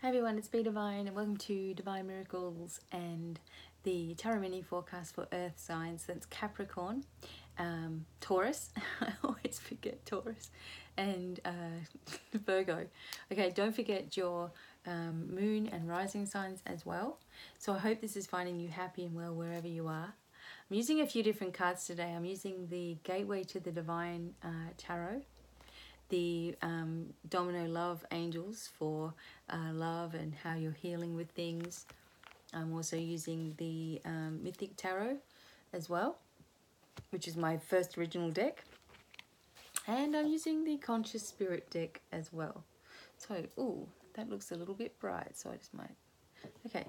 Hi everyone, it's Devine and welcome to Divine Miracles and the Tarot Mini forecast for Earth signs. That's Capricorn, Taurus, I always forget Taurus, and Virgo. Okay, don't forget your moon and rising signs as well. So I hope this is finding you happy and well wherever you are. I'm using a few different cards today. I'm using the Gateway to the Divine Tarot, the Domino Love Angels for love and how you're healing with things. I'm also using the Mythic Tarot as well, which is my first original deck. And I'm using the Conscious Spirit deck as well. So, ooh, that looks a little bit bright, so I just might... Okay,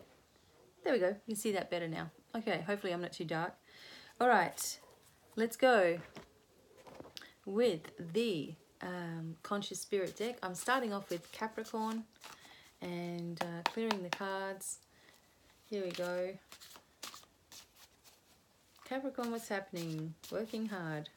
there we go. You can see that better now. Okay, hopefully I'm not too dark. All right, let's go with the Conscious Spirit deck. I'm starting off with Capricorn and clearing the cards. Here we go. Capricorn, what's happening? Working hard.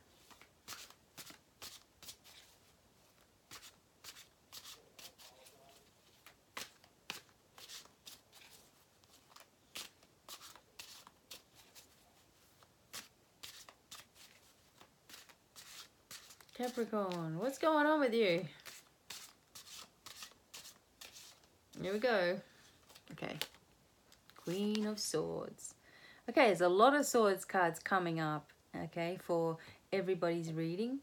Capricorn, what's going on with you? Here we go. Okay. Queen of Swords. Okay, there's a lot of Swords cards coming up, okay, for everybody's reading.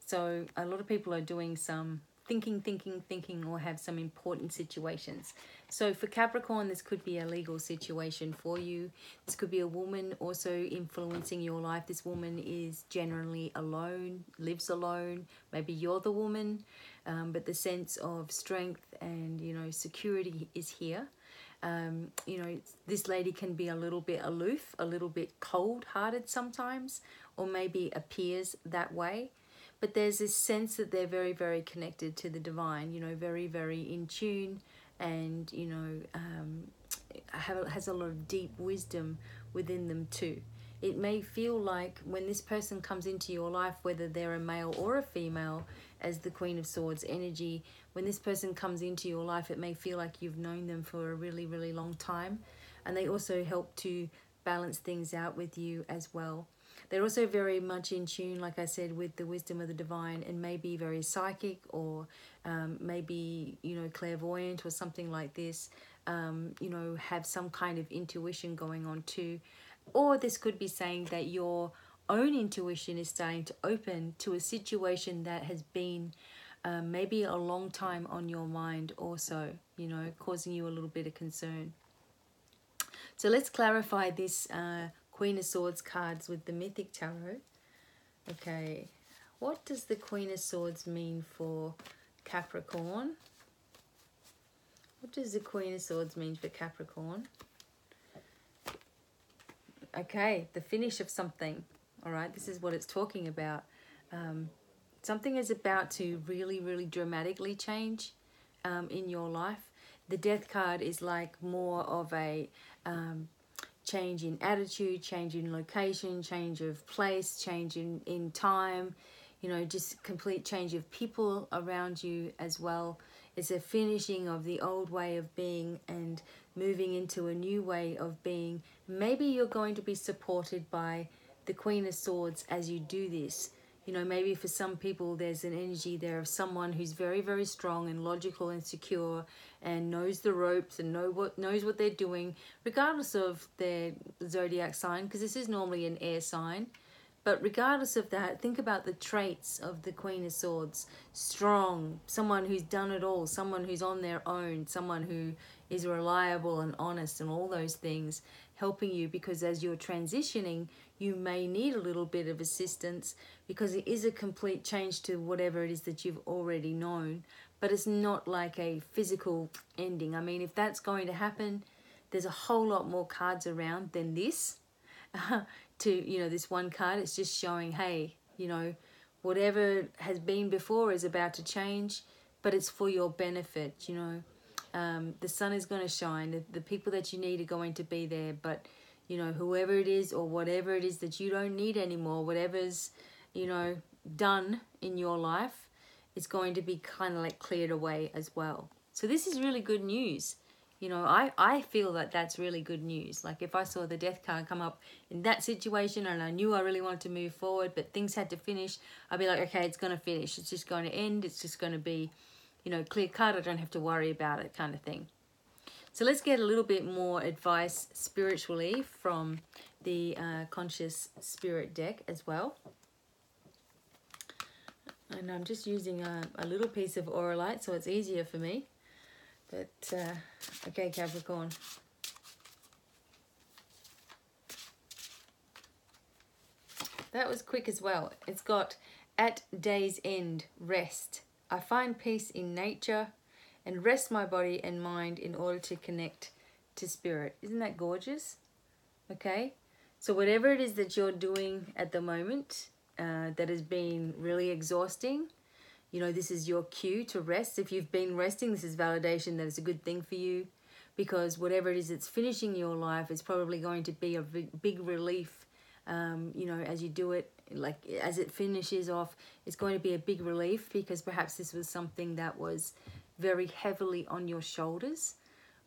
So a lot of people are doing some thinking, or have some important situations. So for Capricorn, this could be a legal situation for you. This could be a woman also influencing your life. This woman is generally alone, lives alone. Maybe you're the woman, but the sense of strength and, you know, security is here. You know, this lady can be a little bit aloof, a little bit cold-hearted sometimes, or maybe appears that way. But there's this sense that they're very, very connected to the divine, you know, very, very in tune, and, you know, has a lot of deep wisdom within them too. It may feel like when this person comes into your life, whether they're a male or a female, as the Queen of Swords energy, when this person comes into your life, it may feel like you've known them for a really, really long time. And they also help to balance things out with you as well. They're also very much in tune, like I said, with the wisdom of the divine, and maybe very psychic, or maybe, you know, clairvoyant or something like this. You know, have some kind of intuition going on too. Or this could be saying that your own intuition is starting to open to a situation that has been maybe a long time on your mind also, you know, causing you a little bit of concern. So let's clarify this Queen of Swords cards with the Mythic Tarot. Okay, what does the Queen of Swords mean for Capricorn? What does the Queen of Swords mean for Capricorn? Okay, the finish of something. All right, this is what it's talking about. Something is about to really, really dramatically change in your life. The Death card is like more of a change in attitude, change in location, change of place, change in time, you know, just complete change of people around you as well. It's a finishing of the old way of being and moving into a new way of being. Maybe you're going to be supported by the Queen of Swords as you do this. You know, maybe for some people there's an energy there of someone who's very, very strong and logical and secure and knows the ropes and knows what they're doing, regardless of their zodiac sign, because this is normally an air sign. But regardless of that, think about the traits of the Queen of Swords. Strong, someone who's done it all, someone who's on their own, someone who is reliable and honest and all those things, helping you, because as you're transitioning, you may need a little bit of assistance because it is a complete change to whatever it is that you've already known. But it's not like a physical ending. I mean, if that's going to happen, there's a whole lot more cards around than this. To, you know, this one card, it's just showing, hey, you know, whatever has been before is about to change, but it's for your benefit, you know. The sun is going to shine. The people that you need are going to be there, but, you know, whoever it is or whatever it is that you don't need anymore, whatever's, you know, done in your life, is going to be kind of like cleared away as well. So this is really good news. You know, I feel that that's really good news. Like if I saw the death card come up in that situation and I knew I really wanted to move forward, but things had to finish, I'd be like, okay, it's going to finish. It's just going to end. It's just going to be, you know, clear cut. I don't have to worry about it, kind of thing. So let's get a little bit more advice spiritually from the Conscious Spirit deck as well. And I'm just using a little piece of Auralite so it's easier for me. But, okay, Capricorn. That was quick as well. It's got, at day's end, rest. I find peace in nature and rest my body and mind in order to connect to spirit. Isn't that gorgeous? Okay. So whatever it is that you're doing at the moment that has been really exhausting, you know, this is your cue to rest. If you've been resting, this is validation that it's a good thing for you, because whatever it is that's finishing your life is probably going to be a big relief. You know, as you do it, like as it finishes off, it's going to be a big relief, because perhaps this was something that was very heavily on your shoulders.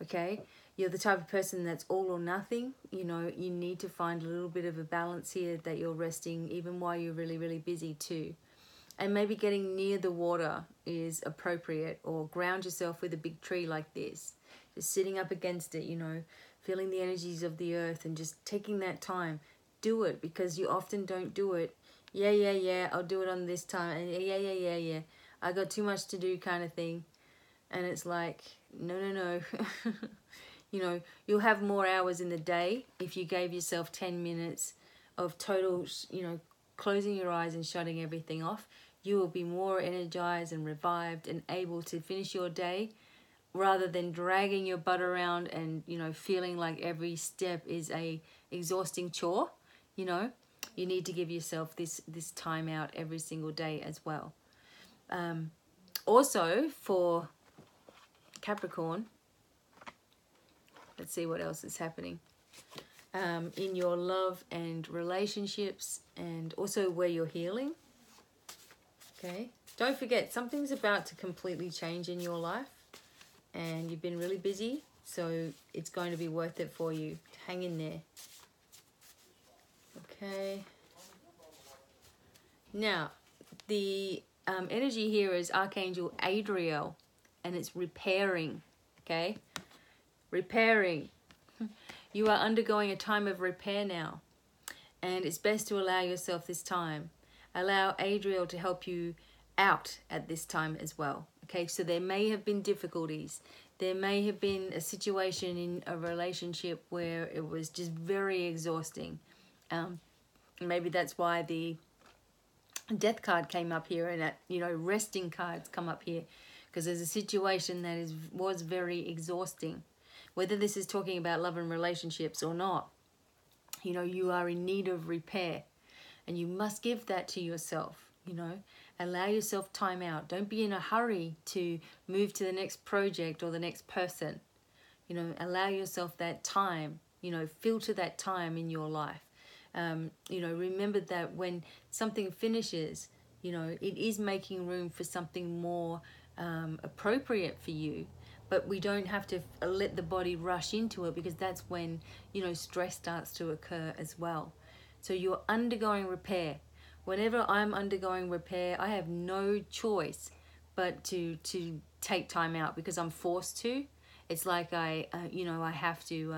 Okay, you're the type of person that's all or nothing. You know, you need to find a little bit of a balance here, that you're resting even while you're really, really busy too. And maybe getting near the water is appropriate, or ground yourself with a big tree like this. Just sitting up against it, you know, feeling the energies of the earth and just taking that time. Do it, because you often don't do it. Yeah, I'll do it on this time. And yeah. I got too much to do, kind of thing. And it's like, no. You know, you'll have more hours in the day if you gave yourself 10 minutes of total, you know, closing your eyes and shutting everything off. You will be more energized and revived and able to finish your day, rather than dragging your butt around and, you know, feeling like every step is a exhausting chore. You know, you need to give yourself this time out every single day as well. Also for Capricorn, let's see what else is happening. In your love and relationships, and also where you're healing. Okay, don't forget, something's about to completely change in your life, and you've been really busy, so it's going to be worth it for you. Hang in there. Okay. Now, the energy here is Archangel Adriel, and it's repairing. Okay, repairing. You are undergoing a time of repair now, and it's best to allow yourself this time. Allow Adriel to help you out at this time as well. Okay, so there may have been difficulties. There may have been a situation in a relationship where it was just very exhausting. Maybe that's why the death card came up here, and that, you know, resting cards come up here, because there's a situation that was very exhausting. Whether this is talking about love and relationships or not, you know, you are in need of repair, and you must give that to yourself. You know, allow yourself time out. Don't be in a hurry to move to the next project or the next person. You know, allow yourself that time. You know, filter that time in your life. You know, remember that when something finishes, you know, it is making room for something more appropriate for you. But we don't have to let the body rush into it, because that's when, you know, stress starts to occur as well. So you're undergoing repair. Whenever I'm undergoing repair, I have no choice but to take time out, because I'm forced to. It's like you know, I have to,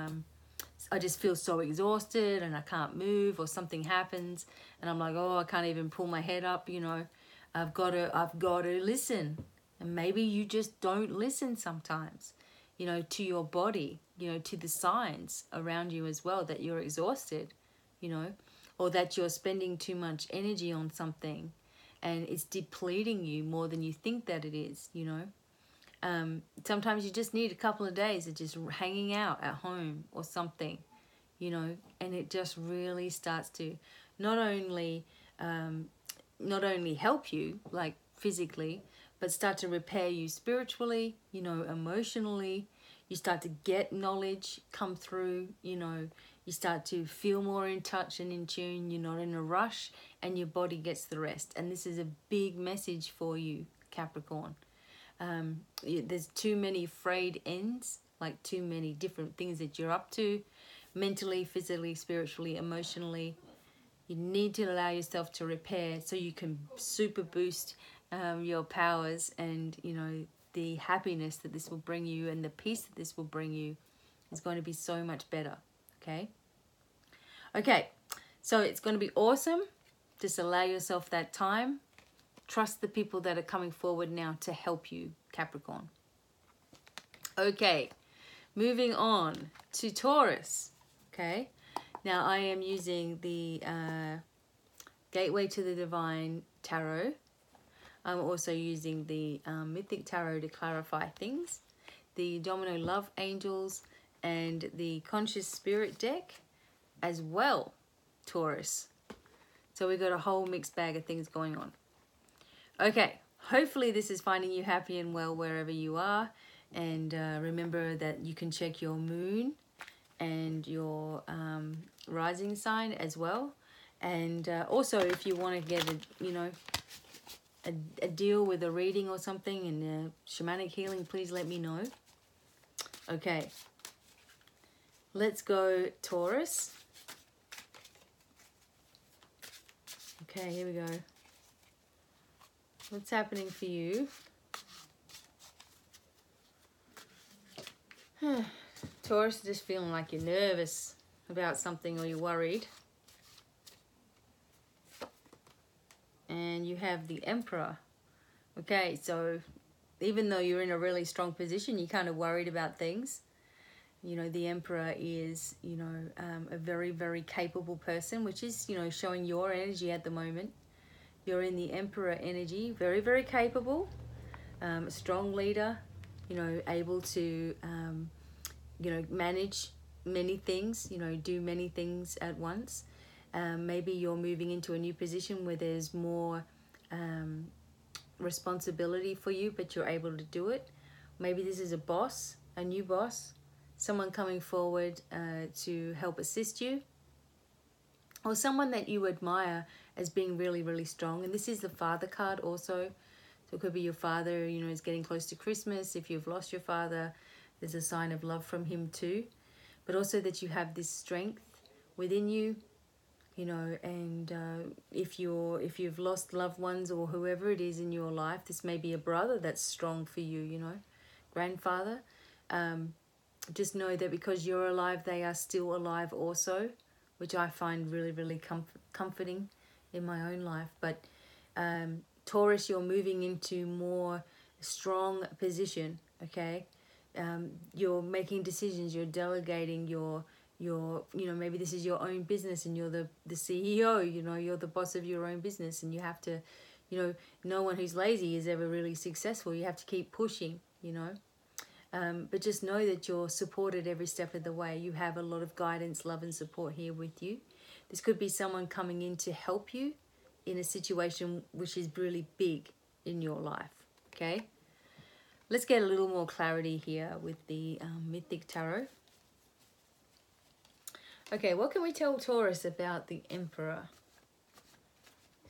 I just feel so exhausted and I can't move, or something happens and I'm like, oh, I can't even pull my head up, you know. I've got to listen. And maybe you just don't listen sometimes, you know, to your body, you know, to the signs around you as well, that you're exhausted, you know, or that you're spending too much energy on something and it's depleting you more than you think that it is, you know. Sometimes you just need a couple of days of just hanging out at home or something, you know, and it just really starts to not only help you, like physically, but start to repair you spiritually, you know, emotionally. You start to get knowledge come through, you know, you start to feel more in touch and in tune. You're not in a rush, and your body gets the rest. And this is a big message for you, Capricorn. There's too many frayed ends, like too many different things that you're up to, mentally, physically, spiritually, emotionally. You need to allow yourself to repair so you can super boost your powers, and the happiness that this will bring you and the peace that this will bring you is going to be so much better. Okay, so it's going to be awesome. Just allow yourself that time. Trust the people that are coming forward now to help you, Capricorn. Okay, moving on to Taurus. Okay, now I am using the Gateway to the Divine Tarot. I'm also using the Mythic Tarot to clarify things, the Domino Love Angels, and the Conscious Spirit deck as well, Taurus. So we've got a whole mixed bag of things going on. Okay, hopefully this is finding you happy and well wherever you are. And remember that you can check your moon and your rising sign as well. And also, if you want to get a deal with a reading or something and shamanic healing, please let me know. Okay, let's go Taurus. Okay, here we go. What's happening for you? Taurus, just feeling like you're nervous about something or you're worried. And you have the Emperor. Okay, so even though you're in a really strong position, you're kind of worried about things. The Emperor is, a very, very capable person, which is, showing your energy at the moment. You're in the Emperor energy, very, very capable, a strong leader, able to, manage many things, do many things at once. Maybe you're moving into a new position where there's more responsibility for you, but you're able to do it. Maybe this is a new boss, someone coming forward to help assist you, or someone that you admire as being really, really strong. And this is the Father card also. So it could be your father, is getting close to Christmas. If you've lost your father, there's a sign of love from him too. But also that you have this strength within you, and if you've lost loved ones or whoever it is in your life, this may be a brother that's strong for you, grandfather. Just know that because you're alive, they are still alive also, which I find really, really comforting in my own life. But Taurus, you're moving into more strong position, okay? You're making decisions, you're delegating your maybe this is your own business and you're the CEO, you're the boss of your own business, and you have to, no one who's lazy is ever really successful. You have to keep pushing, but just know that you're supported every step of the way. You have a lot of guidance, love and support here with you. This could be someone coming in to help you in a situation which is really big in your life, okay? Let's get a little more clarity here with the Mythic Tarot. Okay, what can we tell Taurus about the Emperor?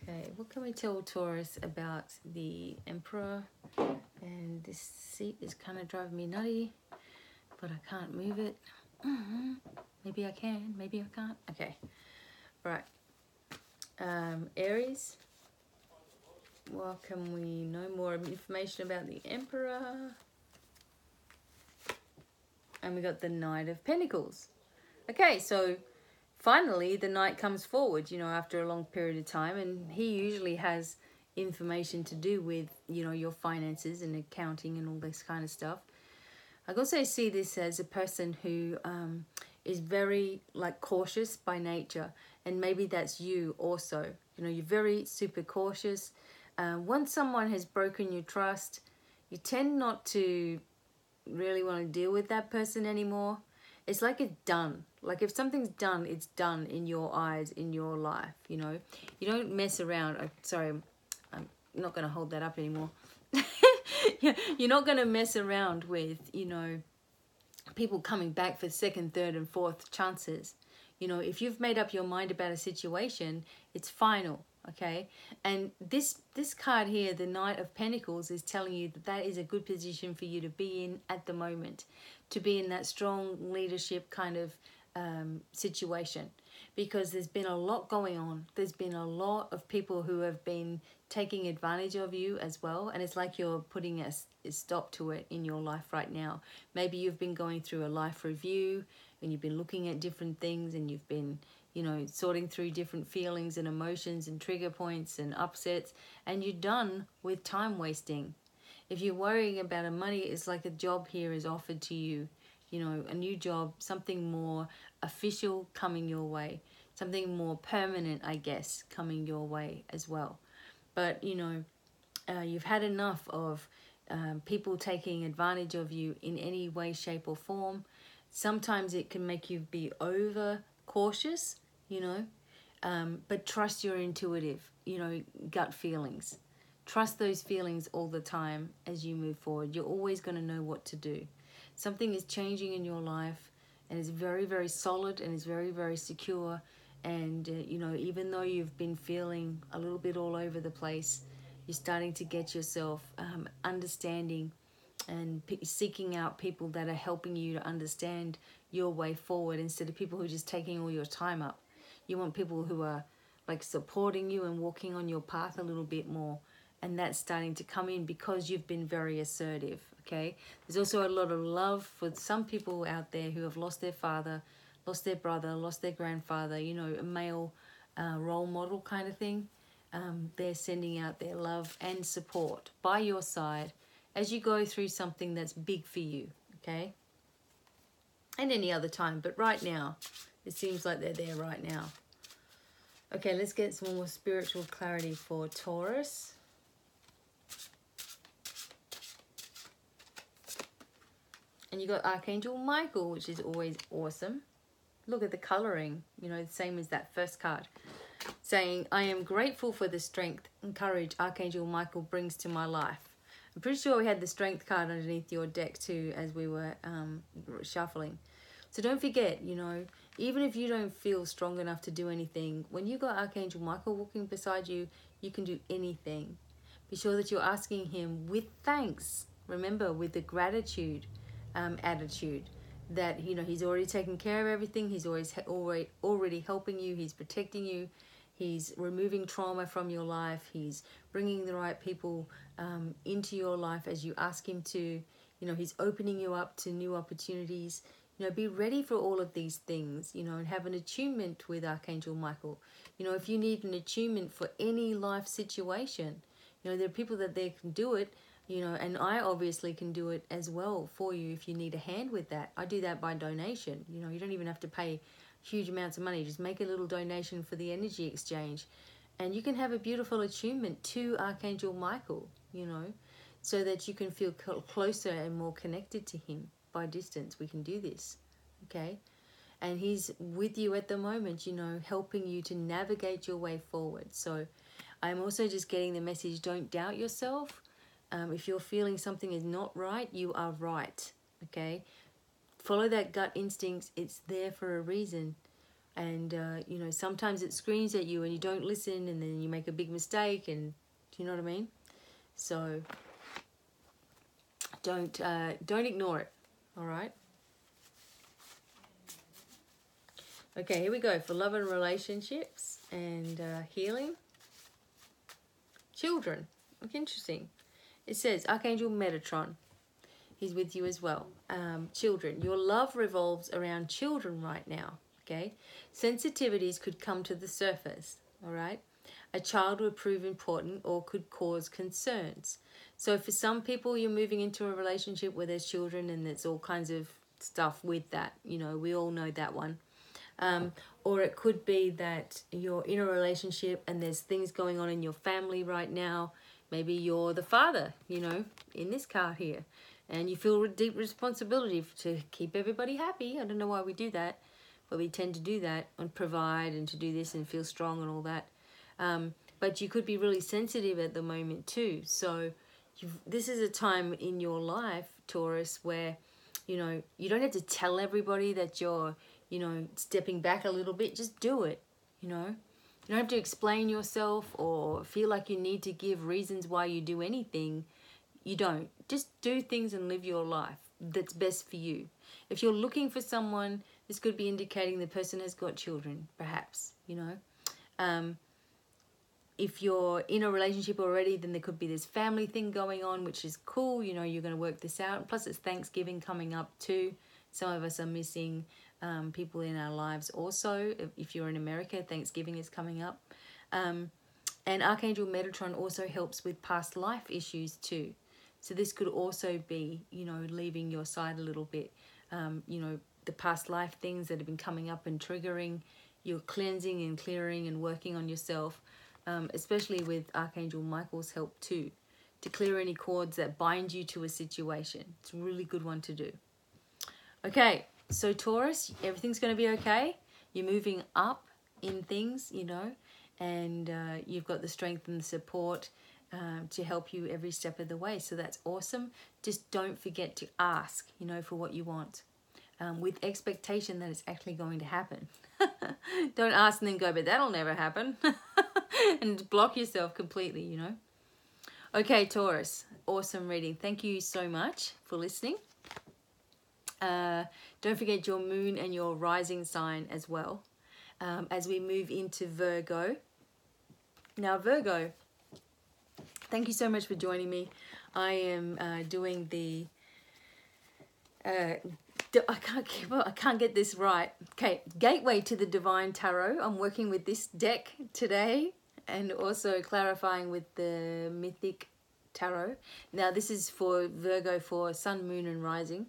Okay, what can we tell Taurus about the Emperor? And this seat is kind of driving me nutty, but I can't move it. Maybe I can, maybe I can't. Okay, right. Aries, what can we know more information about the Emperor? And we got the Knight of Pentacles. Okay, so finally the Knight comes forward, after a long period of time, and he usually has information to do with, your finances and accounting and all this kind of stuff. I also see this as a person who is very cautious by nature, and maybe that's you also. You're very super cautious. Once someone has broken your trust, you tend not to really want to deal with that person anymore. It's like it's done. Like if something's done, it's done in your eyes, in your life, You don't mess around. Sorry, I'm not going to hold that up anymore. You're not going to mess around with, people coming back for second, third and fourth chances. If you've made up your mind about a situation, it's final, okay? And this card here, the Knight of Pentacles, is telling you that that is a good position for you to be in at the moment, to be in that strong leadership kind of situation, because there's been a lot going on. There's been a lot of people who have been taking advantage of you as well, and it's like you're putting a stop to it in your life right now. Maybe you've been going through a life review and you've been looking at different things, and you've been, you know, sorting through different feelings and emotions and trigger points and upsets, and you're done with time wasting. If you're worrying about a money, it's like a job here is offered to you, you know, a new job, something more official coming your way, something more permanent, I guess, coming your way as well. But, you know, you've had enough of people taking advantage of you in any way, shape or form. Sometimes it can make you be over cautious, you know, but trust your intuitive, you know, gut feelings. Trust those feelings all the time as you move forward. You're always going to know what to do. Something is changing in your life, and it's very, very solid, and it's very, very secure. And, you know, even though you've been feeling a little bit all over the place, you're starting to get yourself understanding and seeking out people that are helping you to understand your way forward, instead of people who are just taking all your time up. You want people who are like supporting you and walking on your path a little bit more. And that's starting to come in because you've been very assertive, okay? There's also a lot of love for some people out there who have lost their father, lost their brother, lost their grandfather, you know, a male role model kind of thing. They're sending out their love and support by your side as you go through something that's big for you, okay? And any other time, but right now, it seems like they're there right now. Okay, let's get some more spiritual clarity for Taurus. And you got Archangel Michael, which is always awesome. Look at the coloring, you know, the same as that first card. Saying, I am grateful for the strength and courage Archangel Michael brings to my life. I'm pretty sure we had the strength card underneath your deck too as we were shuffling. So don't forget, you know, even if you don't feel strong enough to do anything, when you got Archangel Michael walking beside you, you can do anything. Be sure that you're asking him with thanks. Remember, with the gratitude attitude that, you know, he's already taken care of everything. He's already helping you. He's protecting you. He's removing trauma from your life. He's bringing the right people into your life as you ask him to. You know, he's opening you up to new opportunities. You know, be ready for all of these things, you know, and have an attunement with Archangel Michael. You know, if you need an attunement for any life situation, you know, there are people that they can do it, you know, and I obviously can do it as well for you if you need a hand with that. I do that by donation. You know, you don't even have to pay huge amounts of money. Just make a little donation for the energy exchange. And you can have a beautiful attunement to Archangel Michael, you know, so that you can feel closer and more connected to him by distance. We can do this, okay? And he's with you at the moment, you know, helping you to navigate your way forward. So I'm also just getting the message, don't doubt yourself. If you're feeling something is not right, you are right, okay? Follow that gut instinct. It's there for a reason. And, you know, sometimes it screams at you and you don't listen, and then you make a big mistake, and do you know what I mean? So don't ignore it, all right? Okay, here we go for love and relationships and healing. Children. Look, interesting. It says, Archangel Metatron, he's with you as well. Children, your love revolves around children right now, okay? Sensitivities could come to the surface, all right? A child would prove important or could cause concerns. So for some people, you're moving into a relationship where there's children and there's all kinds of stuff with that. You know, we all know that one. Or it could be that you're in a relationship and there's things going on in your family right now. Maybe you're the father, you know, in this card here, and you feel a deep responsibility to keep everybody happy. I don't know why we do that, but we tend to do that and provide and to do this and feel strong and all that. But you could be really sensitive at the moment too. So this is a time in your life, Taurus, where, you know, you don't have to tell everybody that you're, you know, stepping back a little bit. Just do it, you know. You don't have to explain yourself or feel like you need to give reasons why you do anything. You don't. Just do things and live your life that's best for you. If you're looking for someone, this could be indicating the person has got children, perhaps, you know. If you're in a relationship already, then there could be this family thing going on, which is cool. You know, you're going to work this out. Plus, it's Thanksgiving coming up too. Some of us are missing people in our lives also. If you're in America, Thanksgiving is coming up. And Archangel Metatron also helps with past life issues too. So this could also be, you know, leaving your side a little bit. You know, the past life things that have been coming up and triggering. You're cleansing and clearing and working on yourself. Especially with Archangel Michael's help too, to clear any cords that bind you to a situation. It's a really good one to do. Okay, so Taurus, everything's going to be okay. You're moving up in things, you know, and you've got the strength and the support to help you every step of the way. So that's awesome. Just don't forget to ask, you know, for what you want. With expectation that it's actually going to happen. Don't ask and then go, but that'll never happen. And block yourself completely, you know. Okay, Taurus, awesome reading. Thank you so much for listening. Don't forget your moon and your rising sign as well. As we move into Virgo. Now, Virgo, thank you so much for joining me. I am doing the... I can't get this right. Okay, Gateway to the Divine Tarot. I'm working with this deck today and also clarifying with the Mythic Tarot. Now, this is for Virgo for Sun, Moon, and Rising.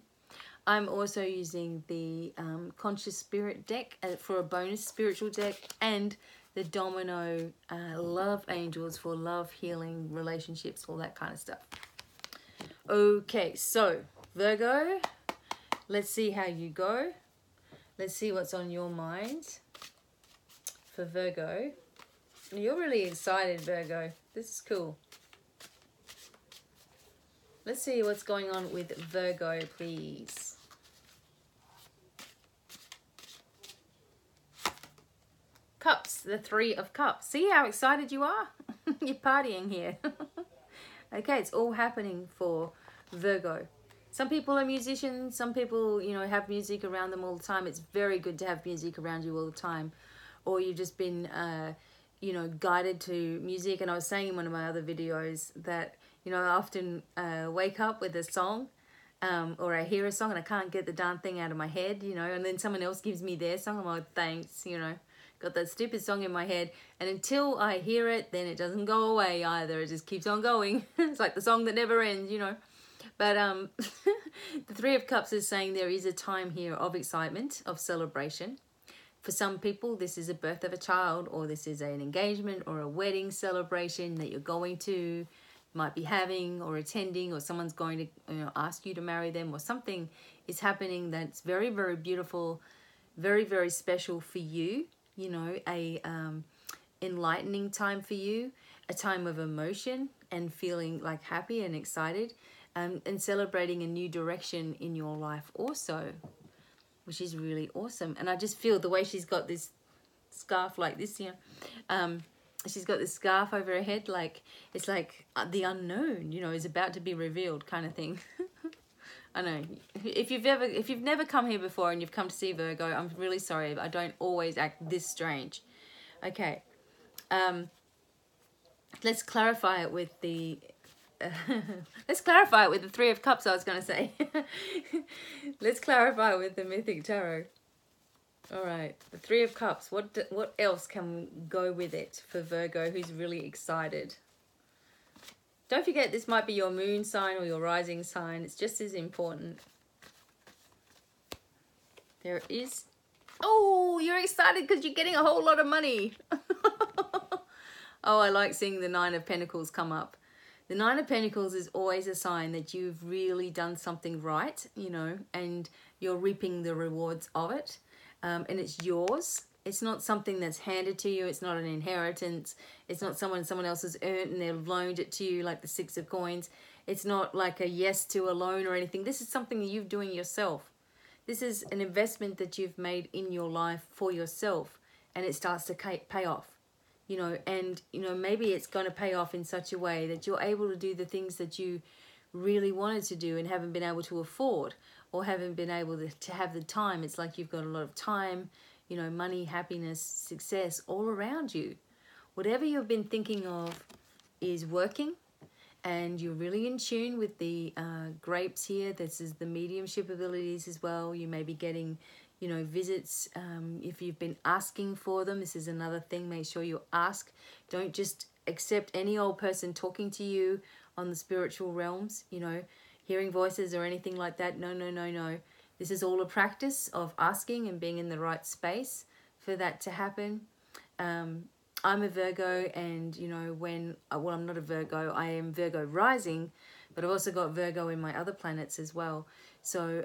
I'm also using the Conscious Spirit deck for a bonus spiritual deck, and the Domino Love Angels for love, healing, relationships, all that kind of stuff. Okay, so Virgo... Let's see how you go. Let's see what's on your mind for Virgo. You're really excited, Virgo. This is cool. Let's see what's going on with Virgo, please. Cups, the Three of Cups. See how excited you are? You're partying here. Okay, it's all happening for Virgo. Some people are musicians, some people, you know, have music around them all the time. It's very good to have music around you all the time. Or you've just been, you know, guided to music. And I was saying in one of my other videos that, you know, I often wake up with a song or I hear a song and I can't get the darn thing out of my head, you know, and then someone else gives me their song. I'm like, thanks, you know, got that stupid song in my head. And until I hear it, then it doesn't go away either. It just keeps on going. It's like the song that never ends, you know. But the Three of Cups is saying there is a time here of excitement, of celebration. For some people, this is a birth of a child, or this is an engagement or a wedding celebration that you're going to, might be having or attending, or someone's going to, you know, ask you to marry them, or something is happening that's very, very beautiful, very, very special for you. You know, a enlightening time for you, a time of emotion and feeling like happy and excited. And celebrating a new direction in your life also, which is really awesome. And I just feel the way she's got this scarf like this here. She's got this scarf over her head, like it's like the unknown, you know, is about to be revealed kind of thing. I know. If you've never come here before and you've come to see Virgo, I'm really sorry. I don't always act this strange. Okay. Let's clarify it with the... let's clarify it with the Three of Cups, I was going to say. Let's clarify it with the Mythic Tarot. All right, the Three of Cups. What else can go with it for Virgo who's really excited? Don't forget, this might be your moon sign or your rising sign. It's just as important. There is... Oh, you're excited because you're getting a whole lot of money. Oh, I like seeing the Nine of Pentacles come up. The Nine of Pentacles is always a sign that you've really done something right, you know, and you're reaping the rewards of it. And it's yours. It's not something that's handed to you. It's not an inheritance. It's not someone else has earned and they've loaned it to you, like the Six of Coins. It's not like a yes to a loan or anything. This is something that you're doing yourself. This is an investment that you've made in your life for yourself, and it starts to pay off. you know, and, you know, maybe it's going to pay off in such a way that you're able to do the things that you really wanted to do and haven't been able to afford, or haven't been able to have the time. It's like you've got a lot of time, you know, money, happiness, success all around you. Whatever you've been thinking of is working, and you're really in tune with the grapes here. This is the mediumship abilities as well. You may be getting, you know, visits if you've been asking for them. This is another thing. Make sure you ask. Don't just accept any old person talking to you on the spiritual realms, you know, hearing voices or anything like that. No, no, no, no. This is all a practice of asking and being in the right space for that to happen. I'm a Virgo, and, you know, well, I'm not a Virgo, I am Virgo rising, but I've also got Virgo in my other planets as well. So,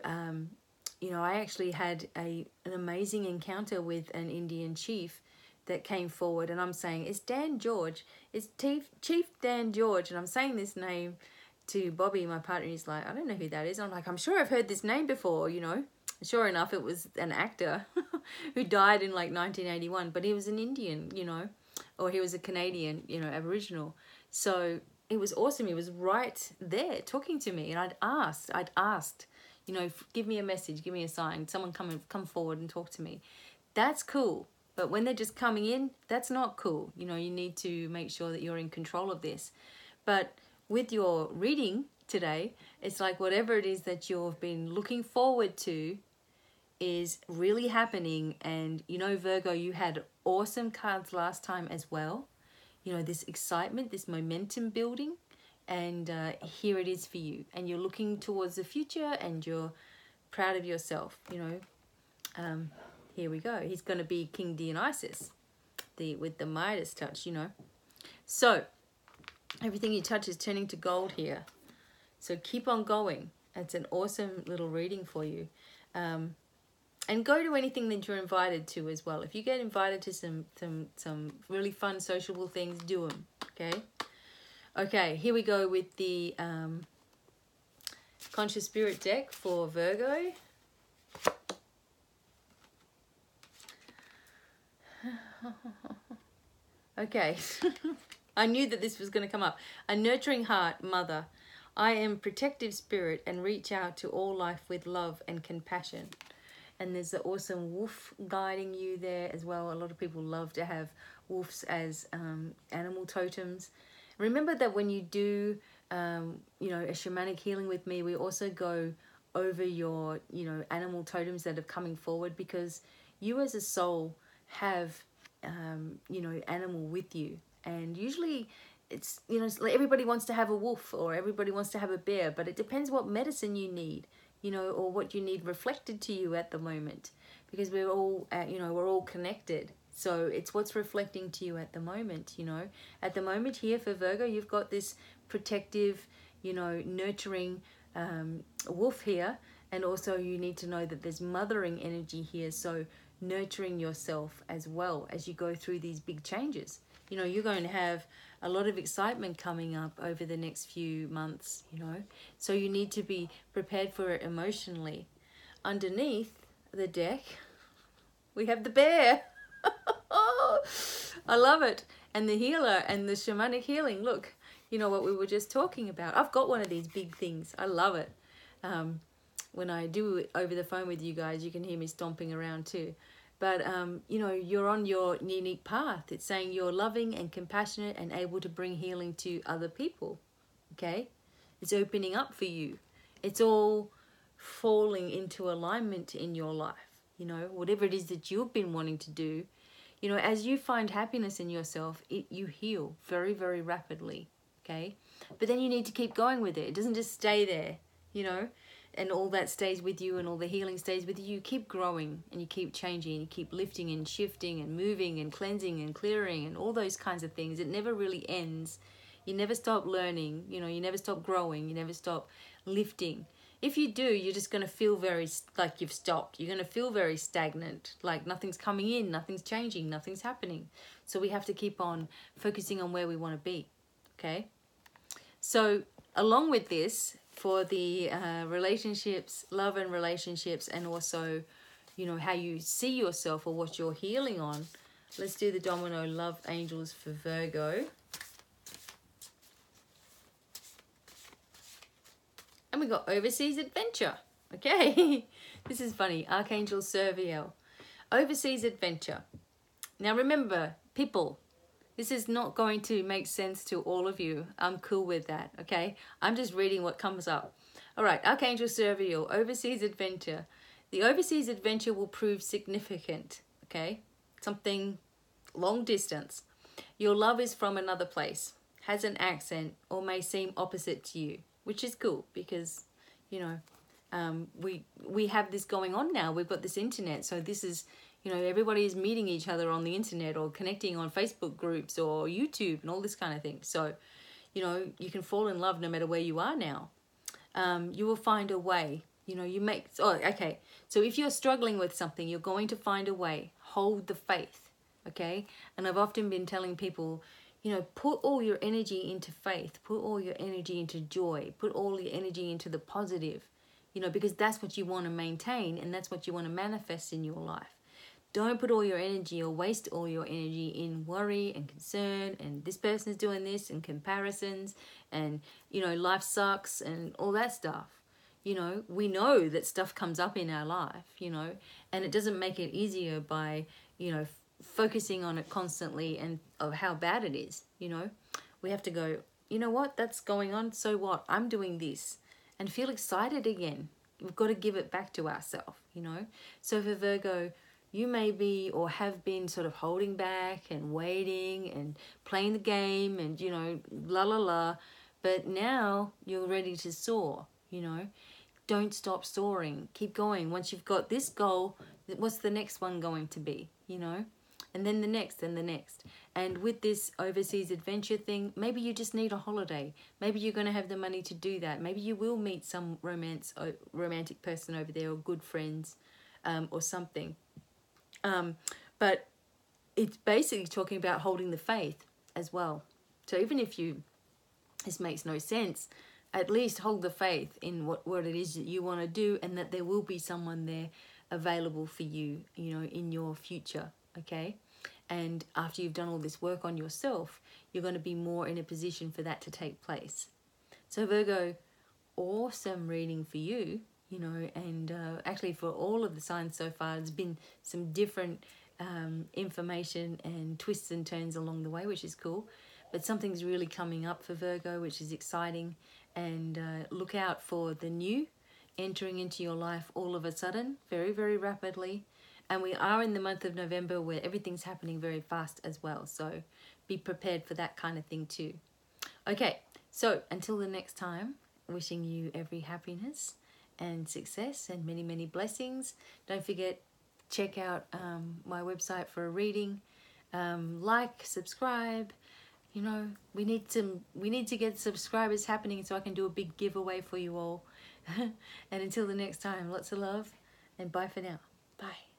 you know, I actually had an amazing encounter with an Indian chief that came forward, and I'm saying, it's Dan George, it's Chief Dan George, and I'm saying this name to Bobby, my partner. He's like, I don't know who that is. I'm like, I'm sure I've heard this name before, you know. Sure enough, it was an actor who died in like 1981, but he was an Indian, you know, or he was a Canadian, you know, Aboriginal. So it was awesome. He was right there talking to me, and I'd asked, you know, give me a message, give me a sign, someone come forward and talk to me. That's cool. But when they're just coming in, that's not cool. You know, you need to make sure that you're in control of this. But with your reading today, it's like whatever it is that you've been looking forward to is really happening. And, you know, Virgo, you had awesome cards last time as well. You know, this excitement, this momentum building. And here it is for you. And you're looking towards the future, and you're proud of yourself, you know. Here we go. He's going to be King Dionysus with the Midas touch, you know. So everything you touch is turning to gold here. So keep on going. It's an awesome little reading for you. And go to anything that you're invited to as well. If you get invited to some really fun sociable things, do them. Okay. Okay. Here we go with the Conscious Spirit deck for Virgo. Okay. I knew that this was going to come up. A nurturing heart, mother. I am protective spirit and reach out to all life with love and compassion. And there's the awesome wolf guiding you there as well. A lot of people love to have wolves as animal totems. Remember that when you do, you know, a shamanic healing with me, we also go over your, you know, animal totems that are coming forward, because you as a soul have, you know, animal with you. And usually it's, you know, everybody wants to have a wolf or everybody wants to have a bear, but it depends what medicine you need, you know, or what you need reflected to you at the moment, because we're all, you know, we're all connected. So it's what's reflecting to you at the moment, you know. At the moment here for Virgo, you've got this protective, you know, nurturing wolf here. And also you need to know that there's mothering energy here. So nurturing yourself as well as you go through these big changes. You know, you're going to have a lot of excitement coming up over the next few months, you know. So you need to be prepared for it emotionally. Underneath the deck, we have the bear. I love it. And the healer and the shamanic healing. Look, you know what we were just talking about. I've got one of these big things. I love it. When I do it over the phone with you guys, you can hear me stomping around too. But, you know, you're on your unique path. It's saying you're loving and compassionate and able to bring healing to other people. Okay? It's opening up for you. It's all falling into alignment in your life. You know, whatever it is that you've been wanting to do, you know, as you find happiness in yourself, you heal very, very rapidly. Okay? But then you need to keep going with it. It doesn't just stay there, you know, and all that stays with you and all the healing stays with you. You keep growing and you keep changing and you keep lifting and shifting and moving and cleansing and clearing and all those kinds of things. It never really ends. You never stop learning, you know, you never stop growing, you never stop lifting. If you do, you're just going to feel very, like you've stopped. You're going to feel very stagnant, like nothing's coming in, nothing's changing, nothing's happening. So we have to keep on focusing on where we want to be, okay? So along with this, for the relationships, love and relationships, and also, you know, how you see yourself or what you're healing on, Let's do the domino love angels for Virgo. And we got overseas adventure. Okay, this is funny. Archangel Serviel. Overseas adventure. Now remember, people, this is not going to make sense to all of you. I'm cool with that, okay? I'm just reading what comes up. All right, Archangel Serviel, overseas adventure. The overseas adventure will prove significant, okay? Something long distance. Your love is from another place, has an accent, or may seem opposite to you, which is cool because, you know, we have this going on now. We've got this internet, so this is, you know, everybody is meeting each other on the internet or connecting on Facebook groups or YouTube and all this kind of thing. So, you know, you can fall in love no matter where you are now. You will find a way. You know, you make... Oh, okay. So if you're struggling with something, you're going to find a way. Hold the faith, okay? And I've often been telling people, you know, put all your energy into faith. Put all your energy into joy. Put all your energy into the positive, you know, because that's what you want to maintain and that's what you want to manifest in your life. Don't put all your energy or waste all your energy in worry and concern and this person's doing this and comparisons and, you know, life sucks and all that stuff. You know, we know that stuff comes up in our life, you know, and it doesn't make it easier by, you know, focusing on it constantly and of how bad it is, you know. We have to go, you know what, that's going on, so what? I'm doing this and feel excited again. We've got to give it back to ourselves, you know. So for Virgo, you may be or have been sort of holding back and waiting and playing the game and, you know, la la la. But now you're ready to soar, you know. Don't stop soaring. Keep going. Once you've got this goal, what's the next one going to be, you know? And then the next and the next. And with this overseas adventure thing, maybe you just need a holiday. Maybe you're going to have the money to do that. Maybe you will meet some romantic person over there or good friends or something. But it's basically talking about holding the faith as well. So even if this makes no sense, at least hold the faith in what it is that you want to do and that there will be someone there available for you, you know, in your future, okay? And after you've done all this work on yourself, you're going to be more in a position for that to take place. So Virgo, awesome reading for you, you know, and actually for all of the signs so far, there's been some different information and twists and turns along the way, which is cool. But something's really coming up for Virgo, which is exciting. And look out for the new entering into your life all of a sudden, very, very rapidly. And we are in the month of November where everything's happening very fast as well. So be prepared for that kind of thing too. Okay, so until the next time, wishing you every happiness and success and many, many blessings. Don't forget, check out my website for a reading. Like, subscribe. You know, we need to get subscribers happening so I can do a big giveaway for you all. And until the next time, lots of love and bye for now. Bye.